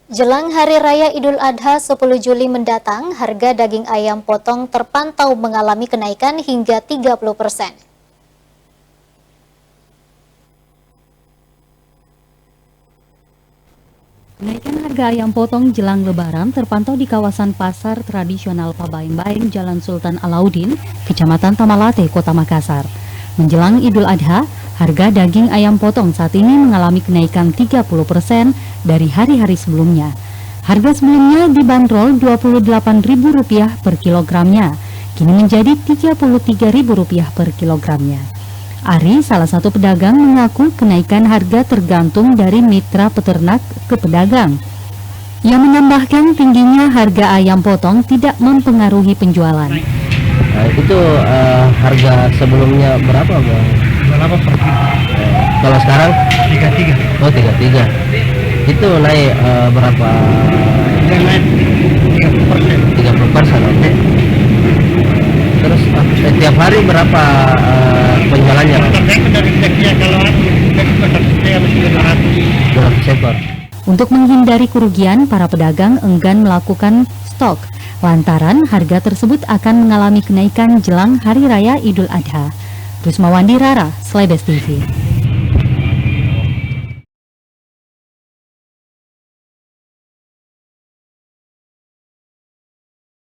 Jelang Hari Raya Idul Adha 10 Juli mendatang, harga daging ayam potong terpantau mengalami kenaikan hingga 30%. Kenaikan harga ayam potong jelang Lebaran terpantau di kawasan pasar tradisional Pabaeng-Baeng, Jalan Sultan Alauddin, Kecamatan Tamalate, Kota Makassar. Menjelang Idul Adha, harga daging ayam potong saat ini mengalami kenaikan 30% dari hari-hari sebelumnya. Harga sebelumnya dibanderol Rp28.000 per kilogramnya, kini menjadi Rp33.000 per kilogramnya. Ari, salah satu pedagang, mengaku kenaikan harga tergantung dari mitra peternak ke pedagang. Ia menambahkan tingginya harga ayam potong tidak mempengaruhi penjualan. Itu harga sebelumnya berapa, Bang? 28 per kilo. Kalau sekarang 33. oh 33. Itu naik berapa? Yang naik 30%. 30%. Oke. Terus setiap hari berapa penjualannya? Tergantung dari sekian, kalau aku saya mesti 200 ekor. Untuk menghindari kerugian, para pedagang enggan melakukan stok lantaran harga tersebut akan mengalami kenaikan jelang Hari Raya Idul Adha. Rusmawandi Rara, Slebes TV.